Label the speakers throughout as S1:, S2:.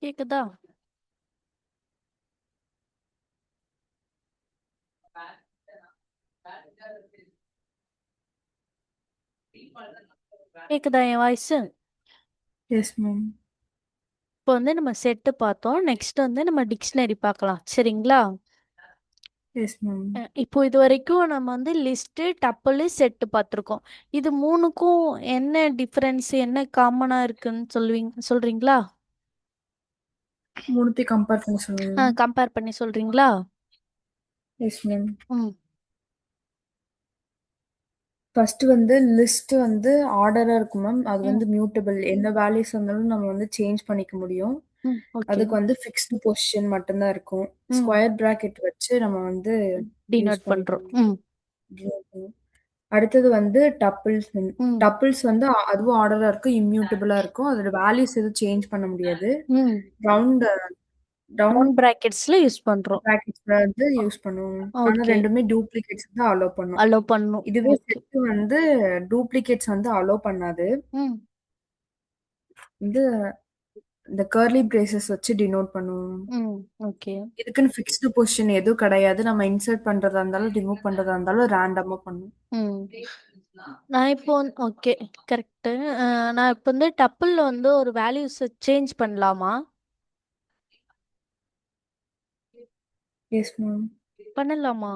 S1: கேக்குதா? கேக்குதா என் voice?
S2: S ma'am.
S1: இப்போ வந்து நம்ம செட்டு பார்த்தோம். நெக்ஸ்ட் வந்து நம்ம டிக்ஷனரி பார்க்கலாம். சரிங்களா?
S2: S ma'am.
S1: இப்போ இது வரைக்கும் நம்ம வந்து லிஸ்ட்டு டப்பிள் செட்டு பார்த்துருக்கோம். இது மூணுக்கும் என்ன டிஃபரன்ஸ், என்ன காமனா இருக்குன்னு சொல்றீங்களா?
S2: மூணுத்தையும் கம்பேர் பண்ணி சொல்லுங்க.
S1: கம்பேர் பண்ணி சொல்றீங்களா?
S2: Yes ma'am.
S1: ம்.
S2: ஃபர்ஸ்ட் வந்து லிஸ்ட் வந்து ஆர்டரா இருக்கும் மேம். அது
S1: ம்.
S2: வந்து மியூட்டபிள். என்ன வேல்யூஸ் வந்தாலும் நம்ம வந்து சேஞ்ச் பண்ணிக்க முடியும்.
S1: ம். ஓகே.
S2: அதுக்கு வந்து ஃபிக்ஸ்டு பொசிஷன் மட்டும்தான் இருக்கும்.
S1: ம்.
S2: ஸ்கொயர் பிராக்கெட் வச்சு நம்ம வந்து யூஸ்
S1: டினோட் பண்றோம்.
S2: பண்ணிக்கணும்.
S1: ம்.
S2: அடுத்தது வந்து டப்பிள்ஸ்.
S1: ம்.
S2: டப்பிள்ஸ் வந்து அதுவும் ஆர்டரா இருக்கும், இம்மியூட்டபிளா இருக்கும். அதோட வேல்யூஸ் எதுவும் சேஞ்ச் பண்ண முடியாது.
S1: ம்.
S2: ரவுண்ட் ரவுண்ட்
S1: ரவுண்ட் பிராக்கெட்ஸ்ல யூஸ் பண்றோம்.
S2: பிராக்கெட்ஸ்ல வந்து யூஸ் பண்ணுவோம். ஆனா
S1: ஓகே.
S2: ரெண்டுமே டூப்ளிகேட்ஸ் தான் அலோ பண்ணும்.
S1: அலோ பண்ணும்.
S2: இதுவே
S1: ஓகே.
S2: செட் வந்து டூப்ளிகேட்ஸ் வந்து அலோ பண்ணாது.
S1: ம்.
S2: வந்து இந்த கர்லி பிரேசஸ் வச்சு டினோட் பண்ணுவோம்.
S1: ம். ஓகே.
S2: இதுக்குன்னு ஃபிக்ஸ்டு பொசிஷன் எதுவும் கிடையாது. நம்ம இன்சர்ட் பண்றதா இருந்தாலும், ரிமூவ் பண்றதா இருந்தாலும் ரேண்டமா பண்ணும்.
S1: ம். நான் இப்போ ஓகே, கரெக்ட்டு. நான் இப்போ வந்து டப்பிள்ல வந்து ஒரு வேல்யூஸ் சேஞ்ச் பண்ணலாமா?
S2: Yes ma'am.
S1: பண்ணலாமா?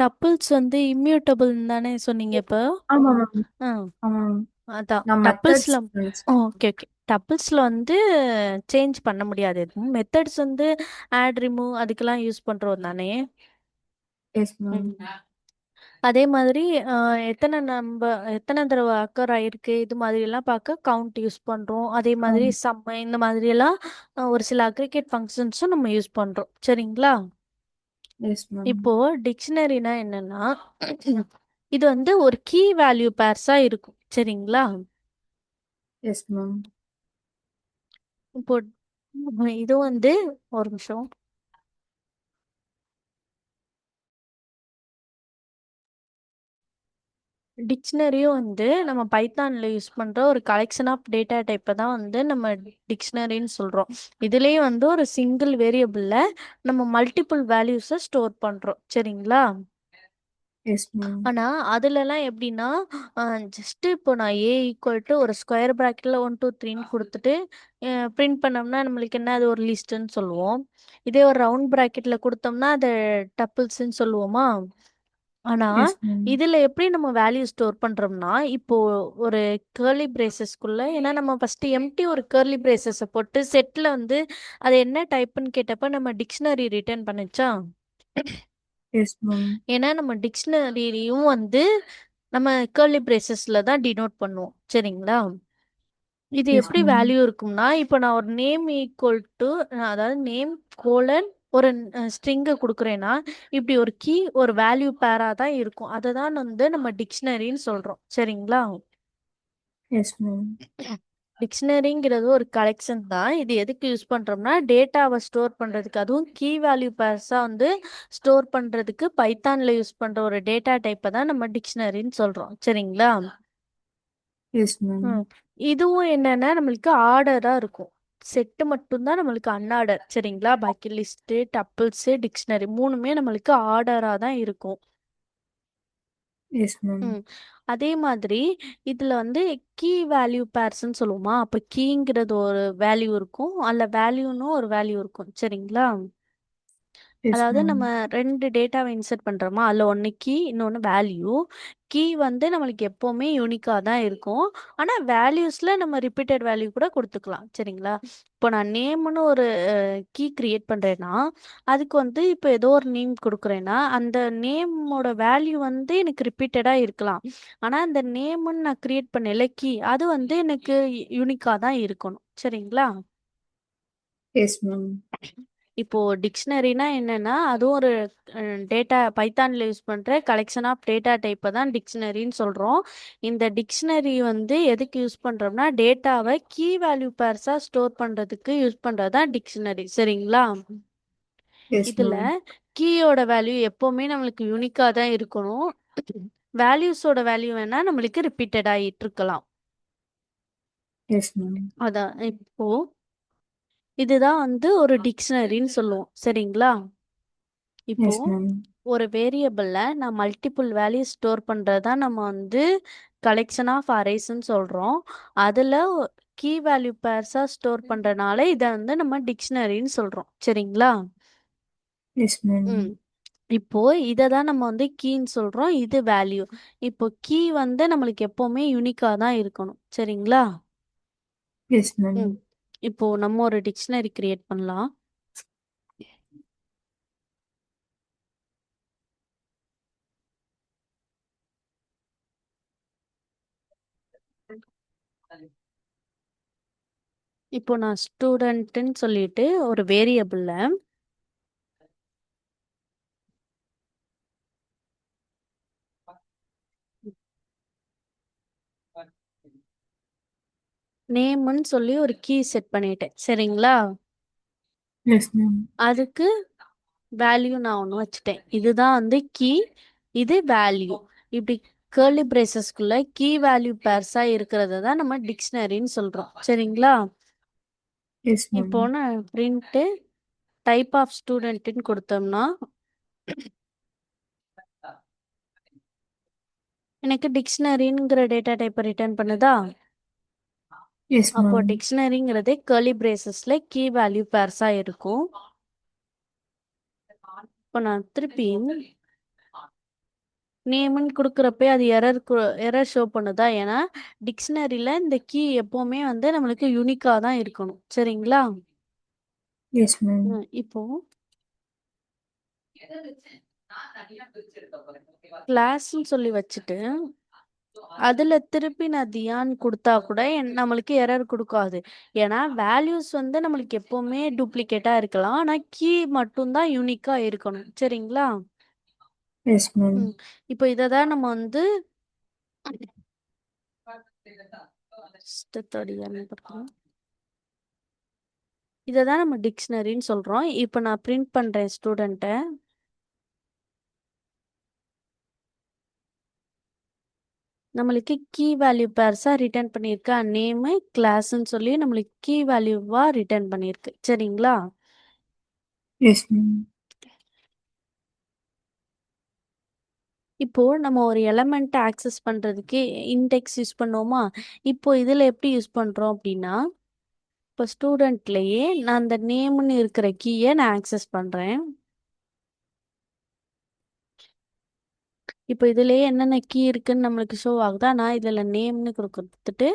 S1: டப்பிள்ஸ் வந்து இம்மியூட்டபிள்னு தானே சொன்னீங்க இப்போ?
S2: ஆமா மேம்.
S1: ஆ,
S2: ஆமா மேம்.
S1: அதான்
S2: நான் மெத்தட்ஸ்
S1: டப்பிள்ஸ்ல. Okay okay. டப்பிள்ஸ்ல வந்து சேஞ்ச் பண்ண முடியாது எதுவும். மெத்தட்ஸ் வந்து ஆட் ரிமூவ் அதுக்கெல்லாம் யூஸ் பண்றோம் தானே?
S2: Yes ma'am.
S1: ம். அதே மாதிரி எத்தனை தடவை அக்கர் ஆயிருக்கு இது மாதிரி எல்லாம் பார்க்க கவுண்ட் யூஸ் பண்றோம். அதே மாதிரி சம் இந்த மாதிரி எல்லாம் ஒரு சில அக்ரிகேட் ஃபங்க்ஷன்ஸும் நம்ம யூஸ் பண்றோம். சரிங்களா?
S2: S ma'am.
S1: இப்போ டிக்ஷனரினா என்னன்னா இது வந்து ஒரு கீ வேல்யூ பேர்ஸா இருக்கும். சரிங்களா?
S2: S ma'am.
S1: இப்போ இது வந்து ஒரு நிமிஷம். டிக்ஷனரியும் வந்து நம்ம பைத்தான்ல யூஸ் பண்ற ஒரு கலெக்ஷன் ஆஃப் டேட்டா டைப்பை தான் வந்து நம்ம டிக்ஷனரின்னு சொல்றோம். இதுலயும் வந்து ஒரு சிங்கிள் வேரியபிள்ல நம்ம மல்டிபிள் வேல்யூஸை ஸ்டோர் பண்றோம். சரிங்களா?
S2: Yes ma'am.
S1: ஆனா அதுலலாம் எப்படின்னா ஜஸ்ட் இப்போ நான் ஏ ஈக்குவல் டு ஒரு ஸ்கொயர் ப்ராக்கெட்ல 1 2 3ன்னு கொடுத்துட்டு பிரிண்ட் பண்ணோம்னா நம்மளுக்கு என்ன அது ஒரு லிஸ்ட்ன்னு சொல்லுவோம். இதே ஒரு ரவுண்ட் ப்ராக்கெட்ல கொடுத்தோம்னா அதை டப்பிள்ஸ்ன்னு சொல்லுவோமா? ஆனா
S2: எஸ் மேம்.
S1: இதுல எப்படி நம்ம வேல்யூ ஸ்டோர் பண்றோம்னா இப்போ ஒரு கேர்லி பிரேசஸ்க்குள்ள, ஏன்னா நம்ம ஃபர்ஸ்ட் எம்டி ஒரு கேர்லி பிரேசஸை போட்டு செட்ல வந்து அது என்ன டைப்னு கேட்டப்ப நம்ம டிக்ஷனரி ரிட்டர்ன் பண்ணுச்சா?
S2: Yes ma'am.
S1: ஏன்னா நம்ம டிக்ஷனரியும் வந்து நம்ம கேர்லி பிரேசஸ்ல தான் டினோட் பண்ணுவோம். சரிங்களா? இது
S2: எஸ்
S1: எப்படி
S2: மேம்.
S1: வேல்யூ இருக்கும்னா, இப்போ நான் ஒரு நேம் ஈக்குவல் டு, அதாவது நேம் கோலன் ஒரு ஸ்ட்ரிங்கை கொடுக்குறேன்னா இப்படி ஒரு கீ ஒரு வேல்யூ பேரா தான் இருக்கும். அதை தான் வந்து நம்ம டிக்ஷனரின்னு சொல்றோம். சரிங்களா?
S2: Yes ma'am.
S1: டிக்ஷனரிங்கிறது ஒரு கலெக்ஷன் தான். இது எதுக்கு யூஸ் பண்றோம்னா டேட்டாவை ஸ்டோர் பண்றதுக்கு, அதுவும் கீ வேல்யூ பேர்ஸா வந்து ஸ்டோர் பண்றதுக்கு பைத்தான்ல யூஸ் பண்ற ஒரு டேட்டா டைப்பை தான் நம்ம டிக்ஷனரின்னு சொல்றோம். சரிங்களா?
S2: Yes ma'am.
S1: ம். இதுவும் என்னன்னா நம்மளுக்கு ஆர்டரா இருக்கும். செட்டு மட்டும்தான் நம்மளுக்கு அன்ஆர்டர். சரிங்களா? பாக்கி லிஸ்ட், டப்பிள்ஸ், டிக்ஷனரி மூணுமே நம்மளுக்கு ஆர்டரா தான் இருக்கும்.
S2: Yes ma'am.
S1: ம். அதே மாதிரி இதுல வந்து கீ வேல்யூ பேர்ஸ்ன்னு சொல்லுவோமா? அப்ப கீங்கிறது ஒரு வேல்யூ இருக்கும். அல்ல வேல்யூன்னு ஒரு வேல்யூ இருக்கும். சரிங்களா?
S2: எஸ்
S1: அதாவது
S2: மேம்.
S1: நம்ம 2 டேட்டாவை இன்சர்ட் பண்றோமா? அதுல ஒன்னு கீ, இன்னொன்னு வேல்யூ. கீ வந்து நம்மளுக்கு எப்பவுமே யூனிக்கா தான் இருக்கும். ஆனா வேல்யூஸ்ல நம்ம ரிப்பீட்டட் வேல்யூ கூட கொடுத்துக்கலாம். சரிங்களா? இப்போ நான் நேம்னு ஒரு கீ கிரியேட் பண்றேன்னா அதுக்கு வந்து இப்போ ஏதோ ஒரு நேம் கொடுக்குறேன்னா அந்த நேமோட வேல்யூ வந்து எனக்கு ரிப்பீட்டடா இருக்கலாம். ஆனா அந்த நேம்னு நான் கிரியேட் பண்ணல கீ, அது வந்து எனக்கு யூனிக்கா தான் இருக்கணும். சரிங்களா?
S2: S ma'am.
S1: இப்போ டிக்ஷனரினா என்னன்னா அதுவும் ஒரு டேட்டா பைத்தான்ல யூஸ் பண்ற கலெக்ஷன் ஆஃப் டேட்டா டைப்பை தான் டிக்ஷனரின்னு சொல்றோம். இந்த டிக்ஷனரி வந்து எதுக்கு யூஸ் பண்றோம்னா டேட்டாவை கீ வேல்யூ பேர்ஸா ஸ்டோர் பண்றதுக்கு யூஸ் பண்றதுதான் டிக்ஷனரி. சரிங்களா?
S2: எஸ்
S1: இதுல
S2: மேம்.
S1: கீயோட வேல்யூ எப்பவுமே நம்மளுக்கு யூனிக்கா தான் இருக்கணும். வேல்யூஸோட வேல்யூ வேணா நம்மளுக்கு ரிப்பீட்டட் ஆகிட்டு இருக்கலாம்.
S2: Yes ma'am.
S1: அதான் இப்போ இதுதான் வந்து ஒரு டிக்ஷனரின்னு சொல்லுவோம். சரிங்களா? இப்போ
S2: எஸ் மேம்.
S1: ஒரு வேரியபிள்ல நான் மல்டிபிள் வேல்யூ ஸ்டோர் பண்றதா நம்ம வந்து கலெக்ஷன் ஆஃப் அரேஸ்ன்னு சொல்றோம். அதுல கீ வேல்யூ பேர்ஸா ஸ்டோர் பண்றனால இதை வந்து நம்ம டிக்ஷனரின்னு சொல்றோம். சரிங்களா?
S2: Yes ma'am.
S1: ம் இப்போ இதை தான் நம்ம வந்து கீன்னு சொல்றோம். இது வேல்யூ. இப்போ கீ வந்து நம்மளுக்கு எப்பவுமே யூனிக்கா தான் இருக்கணும். சரிங்களா?
S2: Yes ma'am.
S1: ம் இப்போ நம்ம ஒரு டிக்ஷனரி கிரியேட் பண்ணலாம். இப்போ நான் ஸ்டூடெண்ட்னு சொல்லிட்டு ஒரு வேரியபிள்ல நேம்னு சொல்லி ஒரு கீ செட் பண்ணிட்டேன். சரிங்களா?
S2: Yes ma'am.
S1: அதுக்கு வேல்யூ நான் ஒன்று வச்சுட்டேன். இதுதான் வந்து கீ, இது வேல்யூ. இப்படி கேர்லி பிரேசஸ்க்குள்ள கீ வேல்யூ பேர்ஸா இருக்கிறத தான் நம்ம டிக்ஷனரின்னு சொல்றோம். சரிங்களா?
S2: S ma'am.
S1: இப்போ நான் பிரிண்ட் டைப் ஆஃப் ஸ்டூடெண்ட்னு கொடுத்தோம்னா எனக்கு டிக்ஷனரிங்கிற டேட்டா டைப்பை ரிட்டர்ன் பண்ணுதா?
S2: எஸ்
S1: அப்போ
S2: மேம்.
S1: டிக்ஷனரிங்கிறது கேர்லி பிரேசஸ்ல கீ வேல்யூ பேர்ஸா இருக்கும். இப்போ நான் திருப்பி நேம்னு கொடுக்குறப்ப அது எரர் ஷோ பண்ணுதா? ஏன்னா டிக்ஷனரியில இந்த கீ எப்பவுமே வந்து நம்மளுக்கு யூனிக்கா தான் இருக்கணும். சரிங்களா?
S2: S ma'am.
S1: இப்போ கிளாஸ்ன்னு சொல்லி வச்சுட்டு அதுல திருப்பி நான் தியான் கொடுத்தா கூட நம்மளுக்கு எரர் கொடுக்காது. ஏன்னா வேல்யூஸ் வந்து நம்மளுக்கு எப்பவுமே டூப்ளிகேட்டா இருக்கலாம். ஆனா கீ மட்டும்தான் யூனிக்கா இருக்கணும். சரிங்களா?
S2: S ma'am.
S1: இப்போ இதை தான் நம்ம வந்து இதை தான் நம்ம டிக்ஷனரின்னு சொல்றோம். இப்போ நான் பிரிண்ட் பண்றேன் ஸ்டூடெண்ட்டை. நம்மளுக்கு கீ வேல்யூ பேர்ஸா ரிட்டர்ன் பண்ணியிருக்கா? நேமு கிளாஸ்ன்னு சொல்லி நம்மளுக்கு கீ வேல்யூவா ரிட்டர்ன் பண்ணியிருக்கு. சரிங்களா?
S2: S ma'am.
S1: இப்போ நம்ம ஒரு எலமெண்ட் ஆக்சஸ் பண்றதுக்கு இன்டெக்ஸ் யூஸ் பண்ணுவோமா? இப்போ இதுல எப்படி யூஸ் பண்றோம் அப்படின்னா, இப்போ ஸ்டூடெண்ட்லயே நான் அந்த நேம்னு இருக்கிற கீயை நான் ஆக்சஸ் பண்றேன். இப்போ இதுலயே என்னென்ன கீ இருக்குன்னு நம்மளுக்கு ஷோ ஆகுதா? நான் இதுல நேம்னு கொடுத்துட்டு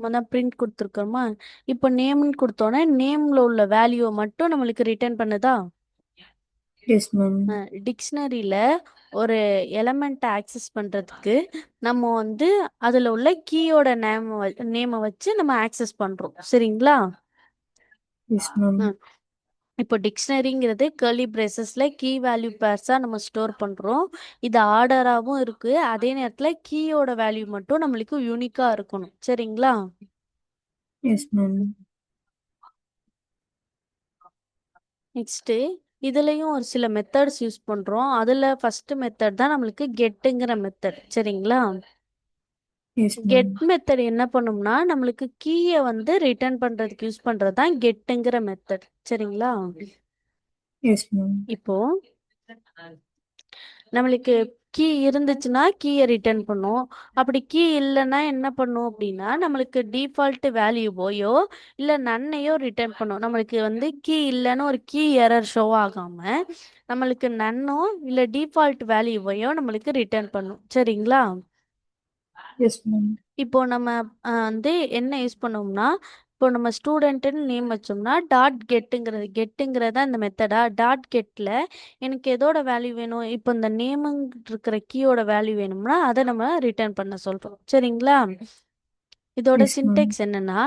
S1: முதல் பிரிண்ட் கொடுத்துருக்கோமா? இப்போ நேம்னு கொடுத்தோன்னே நேம்ல உள்ள வேல்யூவை மட்டும் நம்மளுக்கு ரிட்டர்ன் பண்ணுதா?
S2: Yes ma'am.
S1: டிக்ஷனரியில ஒரு எலமெண்ட் ஆக்சஸ் பண்றதுக்கு நம்ம வந்து அதுல உள்ள கீயோட நேமை வச்சு நம்ம ஆக்சஸ் பண்றோம். சரிங்களா?
S2: S ma'am.
S1: இப்போ டிக்ஷனரிங்கிறது கர்லி பிரேசஸ்ல கீ வேல்யூ பேர்ஸா நம்ம ஸ்டோர் பண்றோம். இது ஆர்டராகவும் இருக்கு. அதே நேரத்துல கீயோட வேல்யூ மட்டும் நம்மளுக்கு யூனிக்கா இருக்கணும். சரிங்களா?
S2: Yes ma'am.
S1: நெக்ஸ்ட் இதுலயும் ஒரு சில மெத்தட்ஸ் யூஸ் பண்றோம். அதுல ஃபர்ஸ்ட் மெத்தட் தான் நம்மளுக்கு கெட்டுங்கிற மெத்தட். சரிங்களா?
S2: Yes ma'am.
S1: கெட் மெத்தட் என்ன பண்ணும்னா நம்மளுக்கு கீயை வந்து ரிட்டர்ன் பண்றதுக்கு யூஸ் பண்றது தான் கெட்டுங்கிற மெத்தட். சரிங்களா?
S2: S ma'am.
S1: இப்போ நம்மளுக்கு கீ இருந்துச்சுன்னா கீயை ரிட்டர்ன் பண்ணும். அப்படி கீ இல்லைன்னா என்ன பண்ணும் அப்படின்னா நம்மளுக்கு டிஃபால்ட் வேல்யூவோயோ இல்லை நன்னையோ ரிட்டர்ன் பண்ணும். நம்மளுக்கு வந்து கீ இல்லைன்னு ஒரு கீ எரர் ஷோ ஆகாம நம்மளுக்கு நன்னோ இல்லை டிஃபால்ட் வேல்யூவையோ நம்மளுக்கு ரிட்டர்ன் பண்ணும். சரிங்களா?
S2: S ma'am.
S1: இப்போ நம்ம வந்து என்ன யூஸ் பண்ணோம்னா இப்போ நம்ம ஸ்டூடெண்ட்டுன்னு நேம் வச்சோம்னா கெட்டுங்கிறதா இந்த மெத்தடா டாட் கெட்டில் எனக்கு எதோட வேல்யூ வேணும்? இப்போ இந்த நேமுங்க இருக்கிற கீயோட வேல்யூ வேணும்னா அதை நம்ம ரிட்டர்ன் பண்ண சொல்கிறோம். சரிங்களா? இதோட
S2: எஸ் மேம்.
S1: சின்டெக்ஸ் என்னன்னா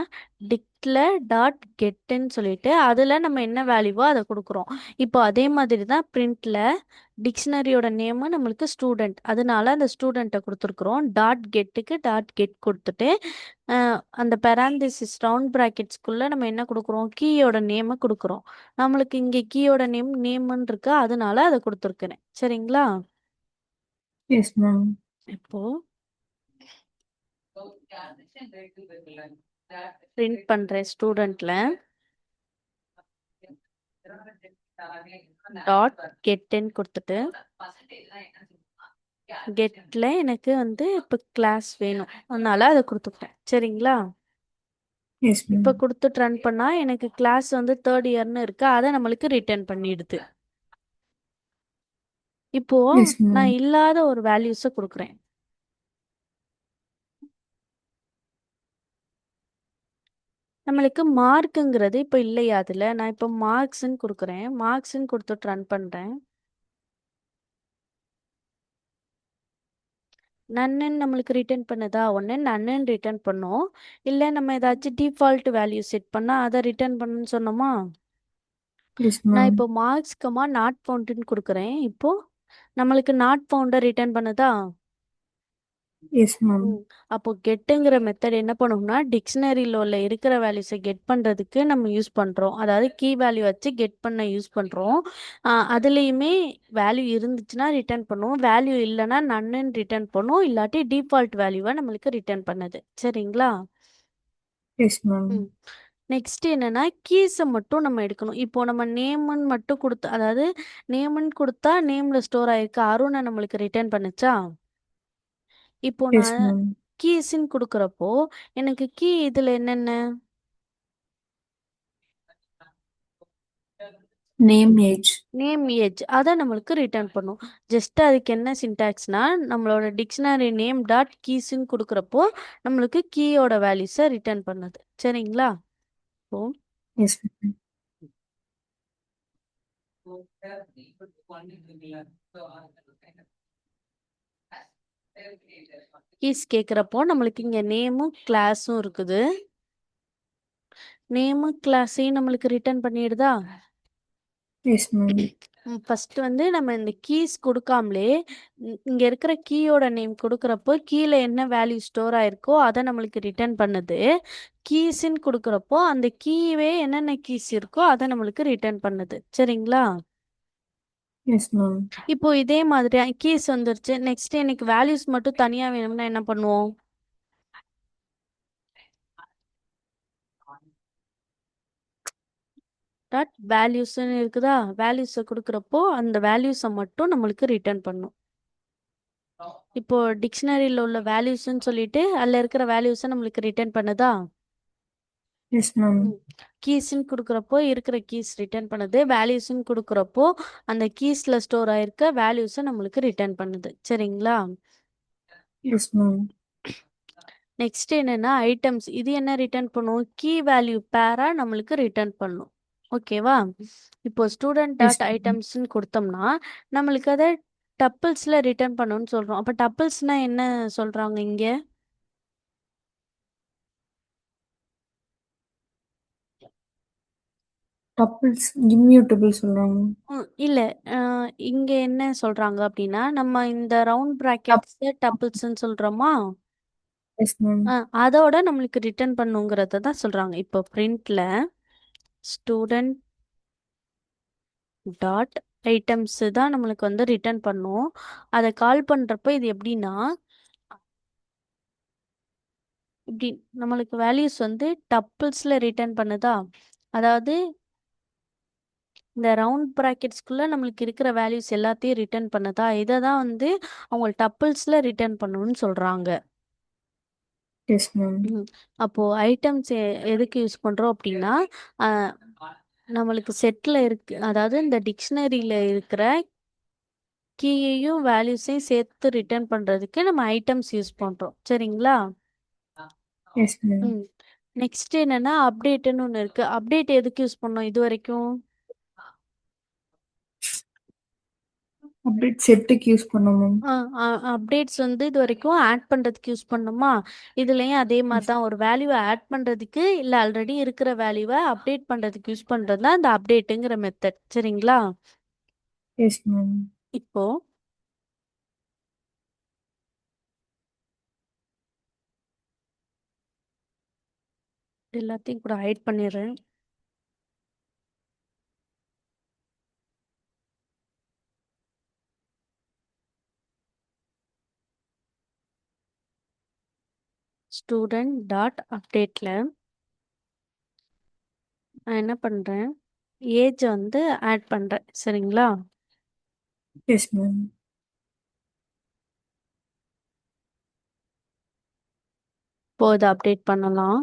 S1: டிக்ளேர் டாட் கெட்டுன்னு சொல்லிட்டு அதில் நம்ம என்ன வேல்யூவோ அதை கொடுக்குறோம். இப்போ அதே மாதிரி தான் பிரிண்ட்ல டிக்ஷனரியோட நேமு நம்மளுக்கு ஸ்டூடெண்ட், அதனால அந்த ஸ்டூடெண்ட்டை கொடுத்துருக்குறோம். டாட் கெட்டுக்கு டாட் கெட் கொடுத்துட்டு அந்த பெராந்திசிஸ் ரவுண்ட் ப்ராக்கெட்ஸ்குள்ள நம்ம என்ன கொடுக்குறோம்? கீயோட நேமை கொடுக்குறோம். நம்மளுக்கு இங்கே கீயோட நேம்னு இருக்கு, அதனால அதை கொடுத்துருக்குறேன். சரிங்களா?
S2: S ma'am.
S1: இப்போ பிரிண்ட் பண்றேன் ஸ்டூடெண்ட்ல டாட் கெட்ன்னு கொடுத்துட்டு கெட்ல எனக்கு வந்து இப்போ கிளாஸ் வேணும், அதனால அதை கொடுத்துட்டேன். சரிங்களா?
S2: S ma'am.
S1: இப்போ கொடுத்துட்டு ரன் பண்ணா எனக்கு கிளாஸ் வந்து தேர்ட் இயர்னு இருக்கு, அதை நம்மளுக்கு ரிட்டர்ன் பண்ணிடுது. இப்போ
S2: எஸ் மேம்.
S1: நான் இல்லாத ஒரு வேல்யூஸை கொடுக்குறேன். நம்மளுக்கு மார்க்குங்கிறது இப்போ இல்லையா அதுல, நான் இப்போ மார்க்ஸ்ன்னு கொடுக்குறேன். மார்க்ஸ்ன்னு கொடுத்துட்டு ரன் பண்றேன். நன்னு நம்மளுக்கு ரிட்டர்ன் பண்ணுதா? ஒன்று நன்னு ரிட்டர்ன் பண்ணோம், இல்லை நம்ம ஏதாச்சும் டிஃபால்ட் வேல்யூ செட் பண்ணா அதை ரிட்டர்ன் பண்ணுன்னு சொன்னோமா?
S2: எஸ்
S1: நான்
S2: மேம்.
S1: இப்போ மார்க்ஸ்கமா நாட் ஃபவுண்டுன்னு கொடுக்குறேன். இப்போ நம்மளுக்கு நாட் ஃபவுண்டை ரிட்டர்ன் பண்ணுதா?
S2: Yes ma'am.
S1: அப்போ கெட்டுங்கிற மெத்தட் என்ன பண்ணும்னா, டிக்ஷனரியில் உள்ள இருக்கிற வேல்யூஸை கெட் பண்ணுறதுக்கு நம்ம யூஸ் பண்ணுறோம். அதாவது கீ வேல்யூ வச்சு கெட் பண்ண யூஸ் பண்ணுறோம். அதுலேயுமே வேல்யூ இருந்துச்சுன்னா ரிட்டர்ன் பண்ணுவோம், வேல்யூ இல்லைன்னா நன்னுன்னு ரிட்டர்ன் பண்ணும், இல்லாட்டி டிஃபால்ட் வேல்யூவை நம்மளுக்கு ரிட்டர்ன் பண்ணுது. சரிங்களா?
S2: Yes ma'am.
S1: நெக்ஸ்ட் என்னன்னா, கீஸை மட்டும் நம்ம எடுக்கணும். இப்போ நம்ம நேம்னு மட்டும் கொடுத்து, அதாவது நேம்னு கொடுத்தா நேம்ல ஸ்டோர் ஆயிருக்கு அருணை நம்மளுக்கு ரிட்டர்ன் பண்ணுச்சா? இப்போ
S2: எஸ்
S1: நான்
S2: மேம்.
S1: கீஸ்ன்னு கொடுக்குறப்போ எனக்கு கீ இதுல என்னென்ன?
S2: Name, age.
S1: நேம், ஏஜ் அதை நம்மளுக்கு ரிட்டர்ன் பண்ணும். ஜஸ்ட் அதுக்கு என்ன சின்டாக்ஸ்னா, நம்மளோட டிக்ஷனரி நேம் டாட் கீஸ்ன்னு கொடுக்குறப்போ நம்மளுக்கு கீயோட வேல்யூஸை ரிட்டர்ன் பண்ணுது. சரிங்களா? இப்போ
S2: எஸ் மேம்.
S1: கீஸ் கேட்குறப்போ நம்மளுக்கு இங்கே நேமும் கிளாஸும் இருக்குது. நேமும் கிளாஸையும் நம்மளுக்கு ரிட்டர்ன் பண்ணிடுதா?
S2: Yes ma'am.
S1: ஃபர்ஸ்ட் வந்து நம்ம இந்த கீஸ் கொடுக்காமலே இங்க இருக்கிற கீயோட நேம் கொடுக்குறப்போ கீழே என்ன வேல்யூ ஸ்டோர் ஆயிருக்கோ அதை நம்மளுக்கு ரிட்டர்ன் பண்ணுது. கீஸ்ன்னு கொடுக்குறப்போ அந்த கீவே என்னென்ன கீஸ் இருக்கோ அதை நம்மளுக்கு ரிட்டர்ன் பண்ணுது. சரிங்களா?
S2: S ma'am.
S1: இப்போ இதே மாதிரி கீஸ் வந்துருச்சு. நெக்ஸ்ட் எனக்கு வேல்யூஸ் மட்டும் தனியா வேணும்னா என்ன பண்ணுவோம்? டாட் வேல்யூஸ்ன்னு இருக்குதா? வேல்யூஸை கொடுக்குறப்போ அந்த வேல்யூஸை மட்டும் நம்மளுக்கு ரிட்டர்ன் பண்ணும். இப்போ டிக்ஷனரியில் உள்ள வேல்யூஸ்ன்னு சொல்லிட்டு அதில் இருக்கிற வேல்யூஸை நம்மளுக்கு ரிட்டர்ன் பண்ணுதா?
S2: Yes ma'am.
S1: கீஸ்ன்னு கொடுக்குறப்போ இருக்கிற கீஸ் ரிட்டர்ன் பண்ணுது, வேல்யூஸ்ன்னு கொடுக்குறப்போ அந்த கீஸ்ல ஸ்டோர் ஆயிருக்க வேல்யூஸை நம்மளுக்கு ரிட்டர்ன் பண்ணுது. சரிங்களா?
S2: Yes ma'am.
S1: நெக்ஸ்ட் என்னன்னா ஐட்டம்ஸ், இது என்ன ரிட்டர்ன் பண்ணும்? கீ வேல்யூ பேரா நம்மளுக்கு ரிட்டர்ன் பண்ணும். ஓகேவா? இப்போ ஸ்டூடெண்ட்
S2: எஸ்
S1: டாட்
S2: மேம்.
S1: ஐட்டம்ஸ்ன்னு கொடுத்தோம்னா நம்மளுக்கு அதை டப்பிள்ஸ்ல ரிட்டர்ன் பண்ணணும்னு சொல்றோம். அப்போ டப்பிள்ஸ்னா என்ன சொல்றாங்க இங்க?
S2: டப்பிள்ஸ் இம்யூட்டபிள் சொல்றாங்க.
S1: இல்ல, இங்க என்ன சொல்றாங்க அப்படின்னா, நம்ம இந்த ரவுண்ட்
S2: டப்
S1: பிராக்கெட்ஸ் டப்பிள்ஸ்ன்னு சொல்றோமா?
S2: Yes ma'am.
S1: அதோட நம்மளுக்கு ரிட்டர்ன் பண்ணுங்கிறத தான் சொல்றாங்க. இப்போ பிரிண்ட்ல ஸ்டூடெண்ட் டாட் ஐட்டம்ஸ் தான் நம்மளுக்கு வந்து ரிட்டர்ன் பண்ணும். அதை கால் பண்றப்போ இது எப்படின்னா, இப்படி நம்மளுக்கு வேல்யூஸ் வந்து டப்பிள்ஸ்ல ரிட்டர்ன் பண்ணுதா? அதாவது இந்த ரவுண்ட் ப்ராக்கெட்ஸ்குள்ள நம்மளுக்கு இருக்கிற வேல்யூஸ் எல்லாத்தையும் ரிட்டர்ன் பண்ணுதா? இதை தான் வந்து அவங்க டப்பிள்ஸ்ல ரிட்டர்ன் பண்ணணும்னு சொல்றாங்க.
S2: Yes ma'am.
S1: அப்போ ஐட்டம்ஸ் எதுக்கு யூஸ் பண்றோம் அப்படின்னா, நம்மளுக்கு செட்ல இருக்கு, அதாவது இந்த டிக்ஷனரியில இருக்கிற கீயையும் வேல்யூஸையும் சேர்த்து ரிட்டர்ன் பண்றதுக்கு நம்ம ஐட்டம்ஸ் யூஸ் பண்றோம். சரிங்களா?
S2: Yes ma'am.
S1: நெக்ஸ்ட் என்னன்னா அப்டேட்னு ஒன்று இருக்கு. அப்டேட் எதுக்கு யூஸ் பண்ணோம் இது வரைக்கும்?
S2: அப்டேட் செட்டுக்கு யூஸ் பண்ணுவோம்.
S1: அப்டேட்ஸ் வந்து இது வரைக்கும் ஆட் பண்றதுக்கு யூஸ் பண்ணோமா? இதுலயும் அதே மாதிரி தான், ஒரு வேல்யூவை ஆட் பண்றதுக்கு இல்லை ஆல்ரெடி இருக்கிற வேல்யூவை அப்டேட் பண்றதுக்கு யூஸ் பண்றது தான் இந்த அப்டேட்டுங்கிற மெத்தட். சரிங்களா?
S2: S ma'am.
S1: இப்போ எல்லாத்தையும் கூட ஹைட் பண்ணிடுறேன். ஸ்டூடெண்ட் டாட் அப்டேட்ல நான் என்ன பண்றேன், ஏஜ் வந்து ஆட் பண்றேன். சரிங்களா?
S2: S ma'am.
S1: இப்போ இதை அப்டேட் பண்ணலாம்.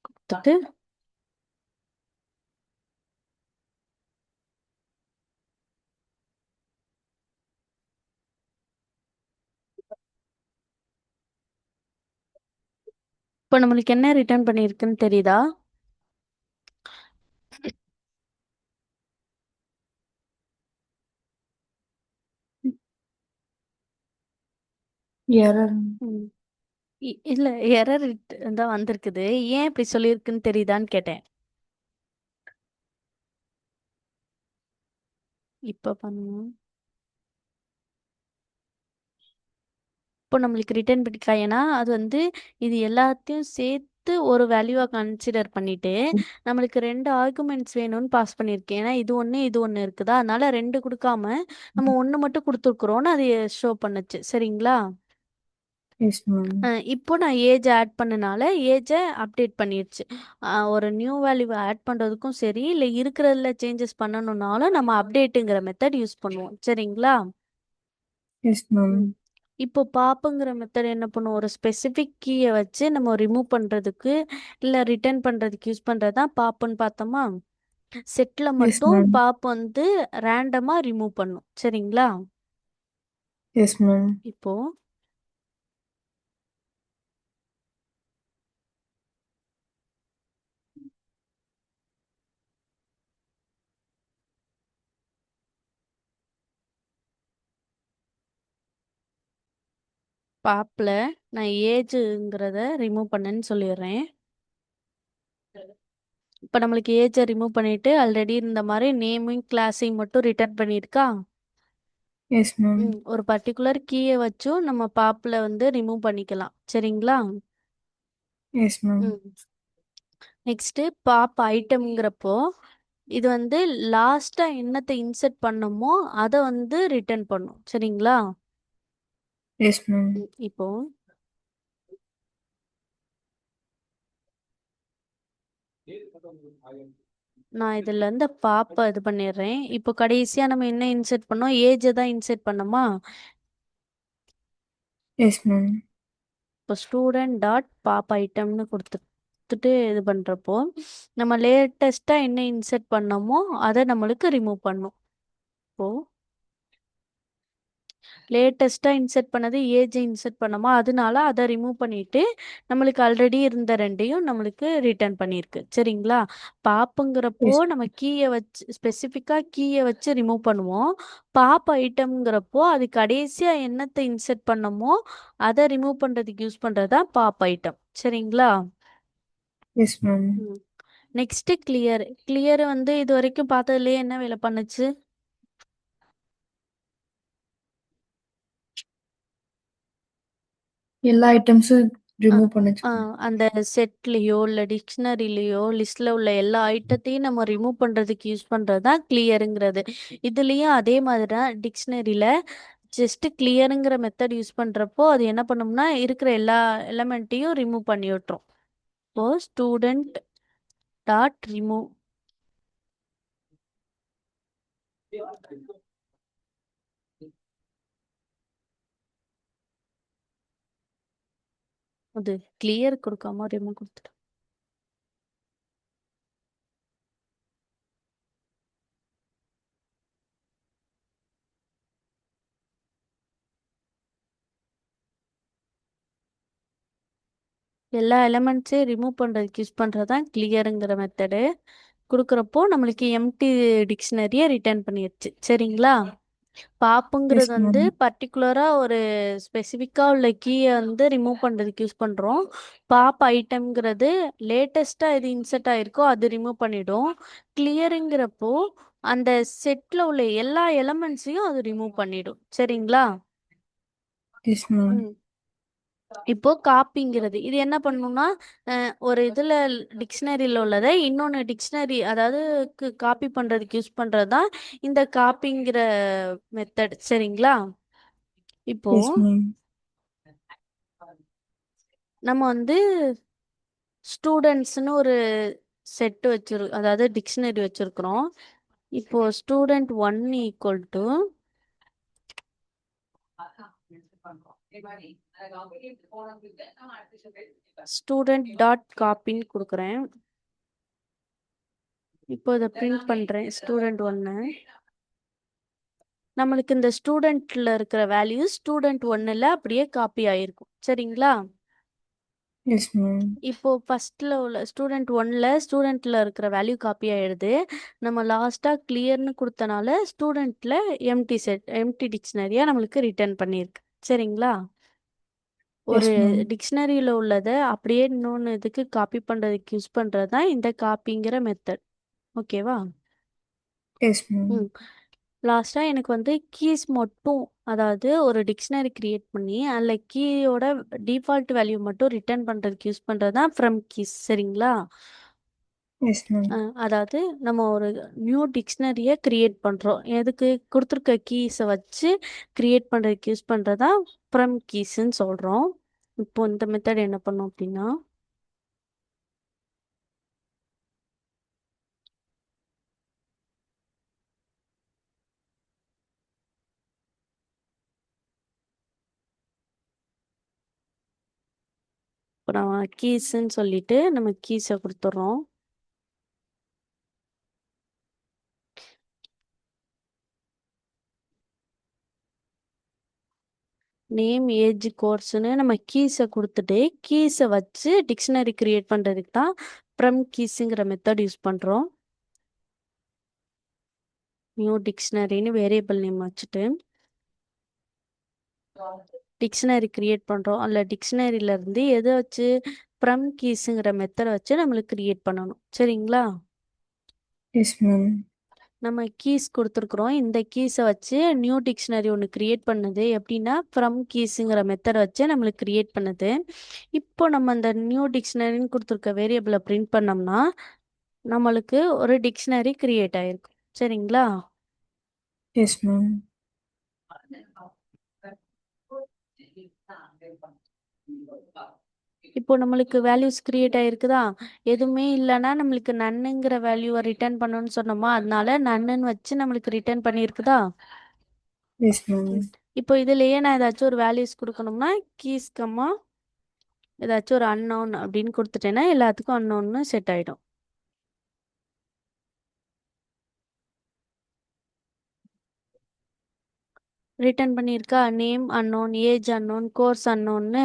S1: கொடுத்துட்டு இப்போ நம்மளுக்கு என்ன ரிட்டர்ன் பண்ணியிருக்குன்னு தெரியுதா?
S2: எரர்.
S1: ம். இல்ல, எரர் தான் வந்திருக்குது. ஏன் இப்படி சொல்லியிருக்குன்னு தெரியுதான்னு கேட்டேன். இப்போ பண்ணுவோம். இப்போ நம்மளுக்கு ரிட்டர்ன் பிடிக்கா, ஏன்னா அது வந்து இது எல்லாத்தையும் சேர்த்து ஒரு வேல்யூவா கன்சிடர் பண்ணிட்டு நம்மளுக்கு 2 ஆர்குமெண்ட்ஸ் வேணும்னு பாஸ் பண்ணியிருக்கேன். ஏன்னா இது ஒன்று இது ஒன்று இருக்குதா, அதனால 2 கொடுக்காம நம்ம ஒன்று மட்டும் கொடுத்துருக்குறோன்னு அது ஷோ பண்ணுச்சு. சரிங்களா?
S2: S ma'am.
S1: இப்போ நான் ஏஜ் ஆட் பண்ணனால ஏஜை அப்டேட் பண்ணிடுச்சு. ஒரு நியூ வேல்யூ ஆட் பண்ணுறதுக்கும் சரி, இல்லை இருக்கிறதுல சேஞ்சஸ் பண்ணணும்னாலும் நம்ம அப்டேட்டுங்கிற மெத்தட் யூஸ் பண்ணுவோம். சரிங்களா?
S2: Yes ma'am.
S1: ம். இப்போ பாப்புங்கிற மெத்தட் என்ன பண்ணும், ஒரு ஸ்பெசிஃபிக் கீயை வச்சு நம்ம ரிமூவ் பண்ணுறதுக்கு இல்லை ரிட்டர்ன் பண்ணுறதுக்கு யூஸ் பண்ணுறது தான் பாப்புன்னு பார்த்தோமா. செட்டில்
S2: எஸ்
S1: மட்டும்
S2: மேம்.
S1: பாப் வந்து ரேண்டமாக ரிமூவ் பண்ணும். சரிங்களா?
S2: S ma'am.
S1: இப்போ பாப்பில் நான் ஏஜுங்கிறத ரிமூவ் பண்ணேன்னு சொல்லிடுறேன். இப்போ நம்மளுக்கு ஏஜை ரிமூவ் பண்ணிட்டு ஆல்ரெடி இந்த மாதிரி நேமையும் கிளாஸையும் மட்டும் ரிட்டர்ன் பண்ணியிருக்கா.
S2: Yes ma'am.
S1: ஒரு பர்டிகுலர் கீயை வச்சும் நம்ம பாப்பில் வந்து ரிமூவ் பண்ணிக்கலாம். சரிங்களா?
S2: Yes ma'am.
S1: நெக்ஸ்ட் பாப் ஐட்டம்ங்கிறப்போ இது வந்து லாஸ்டா என்னத்தை இன்சர்ட் பண்ணமோ அதை வந்து ரிட்டர்ன் பண்ணும். சரிங்களா?
S2: S ma'am.
S1: இப்போ நான் இதுல இருந்து பாப்ப இது பண்ணிடுறேன். இப்போ கடைசியா நம்ம என்ன இன்சர்ட் பண்ணோம், ஏஜை தான் இன்சர்ட் பண்ணோமா.
S2: Yes ma'am.
S1: இப்போ ஸ்டூடெண்ட் டாட் பாப் ஐட்டம்னு கொடுத்துட்டு இது பண்ணுறப்போ நம்ம லேட்டஸ்ட்டாக என்ன இன்சர்ட் பண்ணோமோ அதை நம்மளுக்கு ரிமூவ் பண்ணும். இப்போது லேட்டஸ்ட்டாக இன்சர்ட் பண்ணது ஏஜை இன்சர்ட் பண்ணோமா, அதனால அதை ரிமூவ் பண்ணிட்டு நம்மளுக்கு ஆல்ரெடி இருந்த 2ஐயும் நம்மளுக்கு ரிட்டர்ன் பண்ணியிருக்கு. சரிங்களா? பாப்புங்கிறப்போ
S2: எஸ்.
S1: நம்ம கீயை வச்சு ஸ்பெசிஃபிக்காக கீயை வச்சு ரிமூவ் பண்ணுவோம். பாப் ஐட்டம்ங்கிறப்போ அது கடைசியாக என்னத்தை இன்சர்ட் பண்ணமோ அதை ரிமூவ் பண்ணுறதுக்கு யூஸ் பண்ணுறது தான் பாப் ஐட்டம். சரிங்களா?
S2: Yes ma'am.
S1: Next clear. Clear வந்து இது வரைக்கும் பார்த்ததுலயே என்ன வேலை பண்ணுச்சு?
S2: எல்லா ஐட்டம்ஸும் ரிமூவ் பண்ணுச்சு.
S1: அந்த செட்லேயோ இல்லை டிக்ஷனரிலேயோ லிஸ்ட்ல உள்ள எல்லா ஐட்டத்தையும் நம்ம ரிமூவ் பண்ணுறதுக்கு யூஸ் பண்ணுறது தான் கிளியருங்கிறது. இதுலேயும் அதே மாதிரி தான் டிக்ஷனரியில் ஜஸ்ட் கிளியருங்கிற மெத்தட் யூஸ் பண்ணுறப்போ அது என்ன பண்ணும்னா இருக்கிற எல்லா எலமெண்ட்டையும் ரிமூவ் பண்ணி விட்டுரும். இப்போ ஸ்டூடெண்ட் டாட் ரிமூவ் அது கிளியர் கொடுக்காம ரிமூவ் கொடுத்துட்டு எல்லா எலமெண்ட்ஸையும் ரிமூவ் பண்ணுறதுக்கு யூஸ் பண்ணுறது தான் கிளியருங்கிற மெத்தடு. கொடுக்குறப்போ நம்மளுக்கு எம்டி டிக்ஷனரியை ரிட்டர்ன் பண்ணிடுச்சு. சரிங்களா? பாப்புங்கிறது
S2: எஸ்
S1: வந்து
S2: மேம்.
S1: பர்டிகுலராக ஒரு ஸ்பெசிஃபிக்காக உள்ள கீயை வந்து ரிமூவ் பண்ணுறதுக்கு யூஸ் பண்ணுறோம். பாப் ஐட்டம்ங்கிறது லேட்டஸ்ட்டாக எது இன்சர்ட் ஆயிருக்கோ அது ரிமூவ் பண்ணிடும். கிளியருங்கிறப்போ அந்த செட்டில் உள்ள எல்லா எலமெண்ட்ஸையும் அது ரிமூவ் பண்ணிடும். சரிங்களா?
S2: S ma'am.
S1: இப்போ காப்பிங்கிறது இது என்ன பண்ணணும்னா ஒரு இதில் டிக்ஷனரியில் உள்ளதை இன்னொன்று டிக்ஷனரி அதாவது காப்பி பண்ணுறதுக்கு யூஸ் பண்ணுறது தான் இந்த காப்பிங்கிற மெத்தட். சரிங்களா? இப்போ
S2: எஸ் மேம்.
S1: நம்ம வந்து ஸ்டூடெண்ட்ஸ்னு ஒரு செட் அதாவது டிக்ஷனரி வச்சிருக்கிறோம். இப்போ student one equal to student dot காப்பின்னு கொடுக்குறேன். இப்போ இதை பிரிண்ட் பண்றேன். ஸ்டூடெண்ட் ஒன்னு நம்மளுக்கு இந்த ஸ்டூடெண்ட்ல இருக்கிற வேல்யூ ஸ்டூடெண்ட் ஒன்னுல அப்படியே காப்பி ஆயிருக்கும். சரிங்களா?
S2: S ma'am.
S1: இப்போ ஃபர்ஸ்ட்ல உள்ள ஸ்டூடெண்ட்ல இருக்கிற வேல்யூ காப்பி ஆயிடுது. நம்ம லாஸ்டா கிளியர்னு கொடுத்தனால ஸ்டூடெண்ட்ல எம்டி டிக்ஷனரியா நம்மளுக்கு ரிட்டர்ன் பண்ணியிருக்கு. சரிங்களா? ஒரு
S2: எஸ் மேம்.
S1: டிக்ஷனரியில உள்ளதை அப்படியே இன்னொன்று இதுக்கு காப்பி பண்றதுக்கு யூஸ் பண்றது தான் இந்த காப்பிங்கிற மெத்தட். ஓகேவா?
S2: Yes ma'am.
S1: ம் லாஸ்டா எனக்கு வந்து கீஸ் மட்டும், அதாவது ஒரு டிக்ஷனரி கிரியேட் பண்ணி அதில் கீயோட டிஃபால்ட் வேல்யூ மட்டும் ரிட்டர்ன் பண்றதுக்கு யூஸ் பண்றது தான் ஃப்ரம் கீஸ். சரிங்களா?
S2: Yes ma'am.
S1: அதாவது நம்ம ஒரு நியூ டிக்ஷனரியை கிரியேட் பண்றோம். எதுக்கு? கொடுத்துருக்க கீஸை வச்சு கிரியேட் பண்றதுக்கு யூஸ் பண்றதா ஃப்ரம் கீஸ்ன்னு சொல்றோம். இப்போ இந்த மெத்தட் என்ன பண்ணோம் அப்படின்னா, இப்போ நம்ம கீஸ்ன்னு சொல்லிட்டு நம்ம கீஸை கொடுத்துட்றோம். நேம் ஏஜ் கோர்ஸ்னு நம்ம கீஸை கொடுத்துட்டு கீஸை வச்சு டிக்ஷனரி கிரியேட் பண்ணுறதுக்கு தான் ஃப்ரம் கீஸுங்கிற மெத்தட் யூஸ் பண்ணுறோம். நியூ டிக்ஷனரின்னு வேரியபிள் நேம் வச்சுட்டு டிக்ஷனரி கிரியேட் பண்ணுறோம். அதில் டிக்ஷனரியிலேருந்து எதை வச்சு ஃப்ரம் கீஸுங்கிற மெத்தடை வச்சு நம்மளுக்கு கிரியேட் பண்ணணும். சரிங்களா?
S2: Yes ma'am.
S1: நம்ம கீஸ் கொடுத்துருக்குறோம். இந்த கீஸை வச்சு நியூ டிக்ஷனரி ஒன்று கிரியேட் பண்ணுது. எப்படின்னா ஃப்ரம் கீஸுங்கிற மெத்தடை வச்சு நம்மளுக்கு கிரியேட் பண்ணுது. இப்போ நம்ம அந்த நியூ டிக்ஷனரின்னு கொடுத்துருக்க வேரியபிளை பிரிண்ட் பண்ணோம்னா நம்மளுக்கு ஒரு டிக்ஷனரி கிரியேட் ஆயிருக்கும். சரிங்களா?
S2: S ma'am.
S1: இப்போ நம்மளுக்கு வேல்யூஸ் கிரியேட் ஆயிருக்குதா? எதுவுமே இல்லைன்னா நம்மளுக்கு நன்னுங்கிற வேல்யூவை ரிட்டர்ன் பண்ணணும்னு சொன்னோமா, அதனால நன்னுன்னு வச்சு நம்மளுக்கு ரிட்டர்ன் பண்ணியிருக்குதா?
S2: S ma'am.
S1: இப்போ இதுலயே நான் ஏதாச்சும் ஒரு வேல்யூஸ் கொடுக்கணும்னா கீஸ் கம்மா ஏதாச்சும் ஒரு அன்னோன் அப்படின்னு கொடுத்துட்டேன்னா எல்லாத்துக்கும் அன்னோன்னு செட் ஆயிடும். ரிட்டர்ன் பண்ணியிருக்கா? Name unknown, age unknown, course அன்னோன்னு.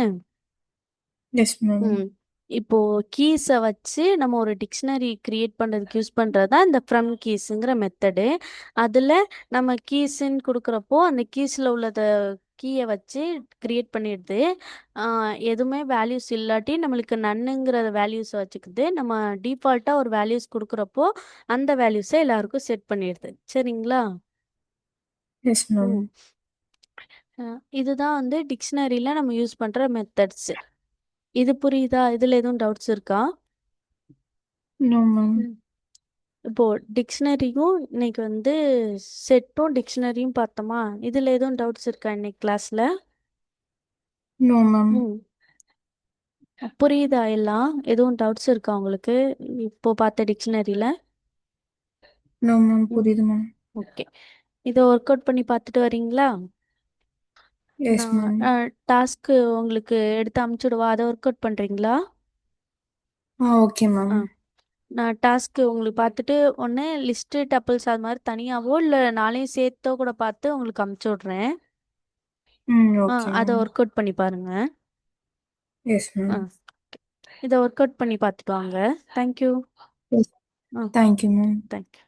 S2: Yes ma'am.
S1: இப்போ கீஸை வச்சு நம்ம ஒரு டிக்ஷனரி கிரியேட் பண்ணுறதுக்கு யூஸ் பண்ணுறது தான் இந்த ஃப்ரம் கீஸுங்கிற மெத்தடு. அதில் நம்ம கீஸுன்னு கொடுக்குறப்போ அந்த கீஸில் உள்ளத கீயை வச்சு கிரியேட் பண்ணிடுது. எதுவுமே வேல்யூஸ் இல்லாட்டி நம்மளுக்கு நன்னுங்கிற வேல்யூஸை வச்சுக்குது. நம்ம டிஃபால்ட்டாக ஒரு வேல்யூஸ் கொடுக்குறப்போ அந்த வேல்யூஸை எல்லாருக்கும் செட் பண்ணிடுது. சரிங்களா?
S2: Yes ma'am.
S1: இதுதான் வந்து டிக்ஷனரியில் நம்ம யூஸ் பண்ணுற மெத்தட்ஸ். இது புரியுதா? இதில் எதுவும் டவுட்ஸ் இருக்கா?
S2: No ma'am.
S1: இப்போ டிக்ஷனரியும் இன்னைக்கு வந்து செட்டும் டிக்ஷனரியும் பார்த்தோமா? இதில் எதுவும் டவுட்ஸ் இருக்கா இன்னைக்கு கிளாஸில்?
S2: No ma'am.
S1: புரியுதா எல்லாம்? எதுவும் டவுட்ஸ் இருக்கா உங்களுக்கு இப்போ பார்த்த டிக்ஷனரியில்?
S2: No ma'am. புரியுது மேம்.
S1: ஓகே, இதை ஒர்க் அவுட் பண்ணி பார்த்துட்டு வரீங்களா?
S2: Yes ma'am.
S1: நான் டாஸ்க்கு உங்களுக்கு எடுத்து அமுச்சுடுவா, அதை ஒர்க் அவுட் பண்ணுறீங்களா?
S2: Okay ma'am.
S1: நான் டாஸ்க்கு உங்களுக்கு பார்த்துட்டு ஒன்று லிஸ்ட்டு டப்பிள்ஸ் அது மாதிரி தனியாகவோ இல்லை நாளையும் சேர்த்தோ கூட பார்த்து உங்களுக்கு அமுச்சு விட்றேன்.
S2: ஓகே
S1: அதை
S2: மேம்.
S1: ஒர்க் அவுட் பண்ணி பாருங்க.
S2: Yes ma'am.
S1: இதை ஒர்க் அவுட் பண்ணி பார்த்துட்டு வாங்க. Thank you.
S2: Yes. Thank you ma'am.
S1: Thank you.